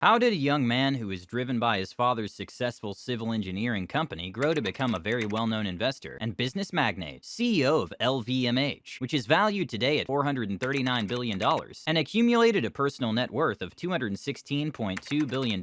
How did a young man who was driven by his father's successful civil engineering company grow to become a very well-known investor and business magnate, CEO of LVMH, which is valued today at $439 billion and accumulated a personal net worth of $216.2 billion,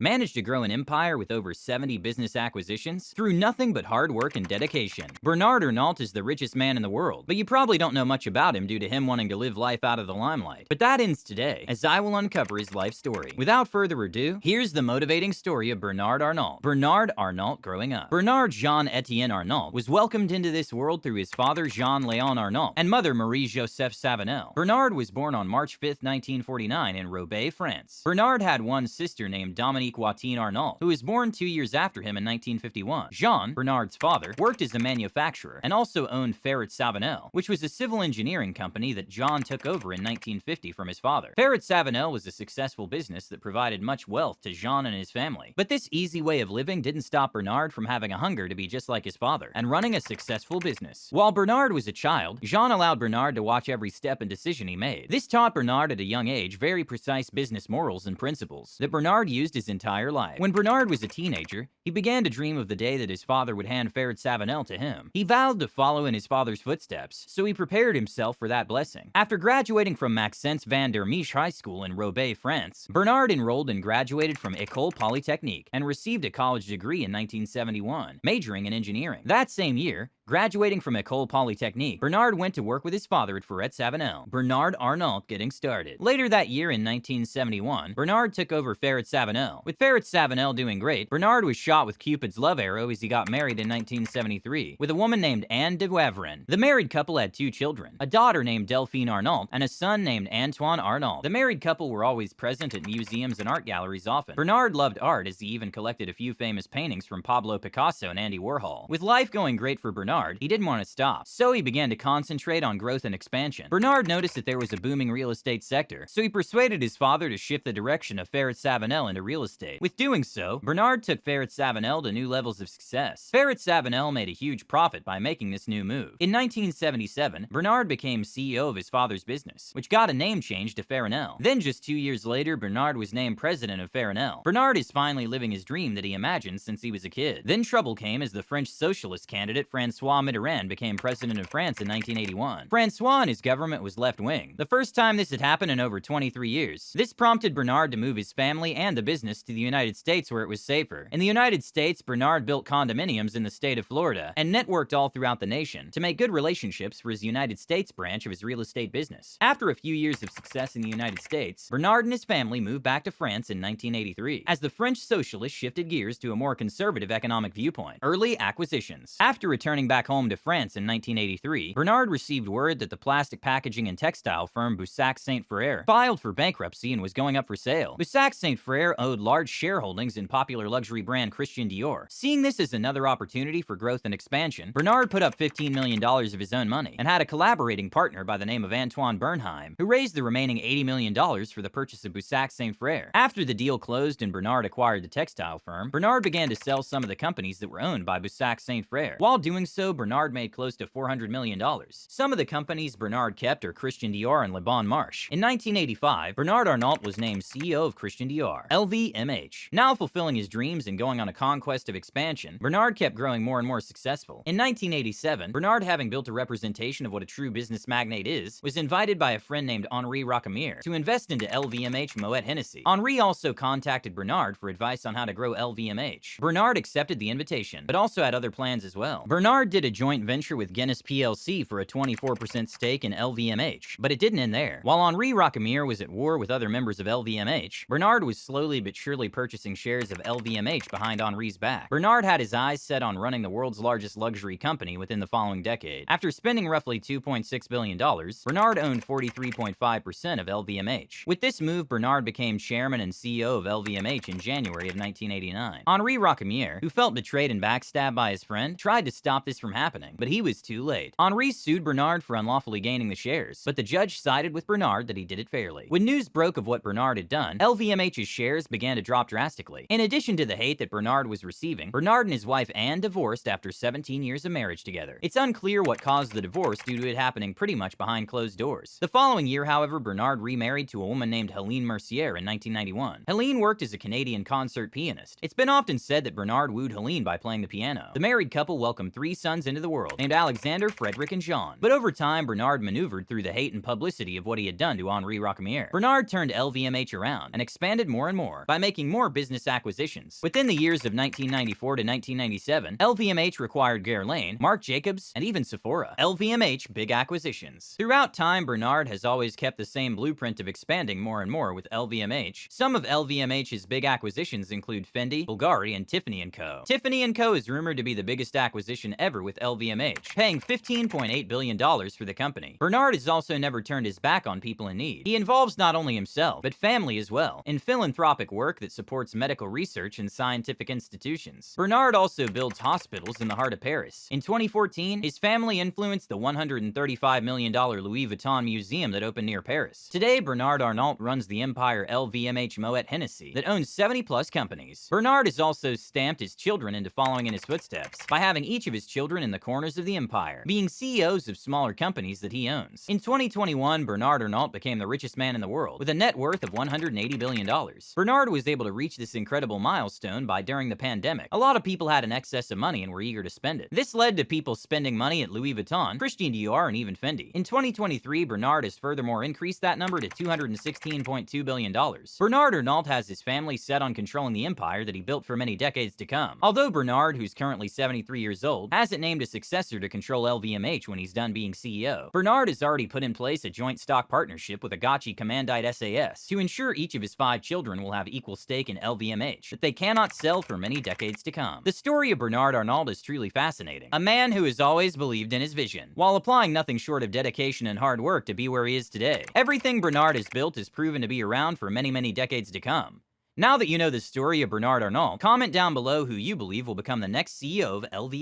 managed to grow an empire with over 70 business acquisitions through nothing but hard work and dedication? Bernard Arnault is the richest man in the world, but you probably don't know much about him due to him wanting to live life out of the limelight. But that ends today, as I will uncover his life story. Without further ado, here's the motivating story of Bernard Arnault. Bernard Arnault growing up. Bernard Jean-Étienne Arnault was welcomed into this world through his father Jean-Léon Arnault and mother Marie-Joseph Savanel. Bernard was born on March 5, 1949 in Roubaix, France. Bernard had one sister named Dominique Watine Arnault, who was born 2 years after him in 1951. Jean, Bernard's father, worked as a manufacturer and also owned Ferret Savanel, which was a civil engineering company that Jean took over in 1950 from his father. Ferret Savanel was a successful business that provided much wealth to Jean and his family. But this easy way of living didn't stop Bernard from having a hunger to be just like his father and running a successful business. While Bernard was a child, Jean allowed Bernard to watch every step and decision he made. This taught Bernard at a young age very precise business morals and principles that Bernard used his entire life. When Bernard was a teenager, he began to dream of the day that his father would hand Ferret Savanel to him. He vowed to follow in his father's footsteps, so he prepared himself for that blessing. After graduating from Maxence van der Meesch High School in Roubaix, France, Bernard enrolled and graduated from École Polytechnique and received a college degree in 1971, majoring in engineering. That same year, graduating from École Polytechnique, Bernard went to work with his father at Ferret Savanel, Bernard Arnault getting started. Later that year in 1971, Bernard took over Ferret Savanel. With Ferret Savanel doing great, Bernard was shot with Cupid's love arrow as he got married in 1973 with a woman named Anne de Wavrin. The married couple had two children, a daughter named Delphine Arnault and a son named Antoine Arnault. The married couple were always present at museums and art galleries often. Bernard loved art, as he even collected a few famous paintings from Pablo Picasso and Andy Warhol. With life going great for Bernard, he didn't want to stop, so he began to concentrate on growth and expansion. Bernard noticed that there was a booming real estate sector, so he persuaded his father to shift the direction of Ferret Savanel into real estate. With doing so, Bernard took Ferret Savanel to new levels of success. Ferret Savanel made a huge profit by making this new move. In 1977, Bernard became CEO of his father's business, which got a name change to Farinel. Then just 2 years later, Bernard was named president of Farinel. Bernard is finally living his dream that he imagined since he was a kid. Then trouble came as the French socialist candidate François Mitterrand became president of France in 1981. François and his government was left-wing, the first time this had happened in over 23 years. This prompted Bernard to move his family and the business to the United States, where it was safer. In the United States, Bernard built condominiums in the state of Florida and networked all throughout the nation to make good relationships for his United States branch of his real estate business. After a few years of success in the United States, Bernard and his family moved back to France in 1983, as the French socialists shifted gears to a more conservative economic viewpoint. Early acquisitions. After returning back home to France in 1983, Bernard received word that the plastic packaging and textile firm Boussac Saint Frere filed for bankruptcy and was going up for sale. Boussac Saint Frere owed large shareholdings in popular luxury brand Christian Dior. Seeing this as another opportunity for growth and expansion, Bernard put up $15 million of his own money and had a collaborating partner by the name of Antoine Bernheim, who raised the remaining $80 million for the purchase of Boussac Saint Frere. After the deal closed and Bernard acquired the textile firm, Bernard began to sell some of the companies that were owned by Boussac Saint Frere. While doing so, Bernard made close to $400 million. Some of the companies Bernard kept are Christian Dior and Le Bon Marche. In 1985, Bernard Arnault was named CEO of Christian Dior, LVMH. Now fulfilling his dreams and going on a conquest of expansion, Bernard kept growing more and more successful. In 1987, Bernard, having built a representation of what a true business magnate is, was invited by a friend named Henri Racamier to invest into LVMH Moët Hennessy. Henri also contacted Bernard for advice on how to grow LVMH. Bernard accepted the invitation, but also had other plans as well. Bernard did a joint venture with Guinness plc for a 24% stake in LVMH, but it didn't end there. While Henri Racamier was at war with other members of LVMH, Bernard was slowly but surely purchasing shares of LVMH behind Henri's back. Bernard had his eyes set on running the world's largest luxury company within the following decade. After spending roughly $2.6 billion, Bernard owned 43.5% of LVMH. With this move, Bernard became chairman and CEO of LVMH in January of 1989. Henri Racamier, who felt betrayed and backstabbed by his friend, tried to stop this from happening, but he was too late. Henri sued Bernard for unlawfully gaining the shares, but the judge sided with Bernard that he did it fairly. When news broke of what Bernard had done, LVMH's shares began to drop drastically. In addition to the hate that Bernard was receiving, Bernard and his wife Anne divorced after 17 years of marriage together. It's unclear what caused the divorce due to it happening pretty much behind closed doors. The following year, however, Bernard remarried to a woman named Helene Mercier in 1990. 1991. Helene worked as a Canadian concert pianist. It's been often said that Bernard wooed Helene by playing the piano. The married couple welcomed 3 sons into the world, named Alexander, Frederick, and Jean. But over time, Bernard maneuvered through the hate and publicity of what he had done to Henri Rocamier. Bernard turned LVMH around and expanded more and more by making more business acquisitions. Within the years of 1994 to 1997, LVMH acquired Guerlain, Marc Jacobs, and even Sephora. LVMH big acquisitions. Throughout time, Bernard has always kept the same blueprint of expanding more and more with LVMH. Some of LVMH's big acquisitions include Fendi, Bulgari, and Tiffany & Co. Tiffany & Co. is rumored to be the biggest acquisition ever with LVMH, paying $15.8 billion for the company. Bernard has also never turned his back on people in need. He involves not only himself, but family as well, in philanthropic work that supports medical research and scientific institutions. Bernard also builds hospitals in the heart of Paris. In 2014, his family influenced the $135 million Louis Vuitton museum that opened near Paris. Today, Bernard Arnault runs the empire LVMH Moët Hennessy that owns 70+ companies. Bernard has also stamped his children into following in his footsteps by having each of his children in the corners of the empire, being CEOs of smaller companies that he owns. In 2021, Bernard Arnault became the richest man in the world with a net worth of $180 billion. Bernard was able to reach this incredible milestone by during the pandemic. A lot of people had an excess of money and were eager to spend it. This led to people spending money at Louis Vuitton, Christian Dior, and even Fendi. In 2023, Bernard has furthermore increased that number to $216.2 billion. Bernard Arnault has his family set on controlling the empire that he built for many decades to come. Although Bernard, who's currently 73 years old, hasn't named a successor to control LVMH when he's done being CEO, Bernard has already put in place a joint stock partnership with Agachi Commandite SAS to ensure each of his 5 children will have equal stake in LVMH that they cannot sell for many decades to come. The story of Bernard Arnault is truly fascinating. A man who has always believed in his vision, while applying nothing short of dedication and hard work to be where he is today. Everything Bernard has built has proven to be around for many decades to come. Now that you know the story of Bernard Arnault, comment down below who you believe will become the next CEO of LVMH.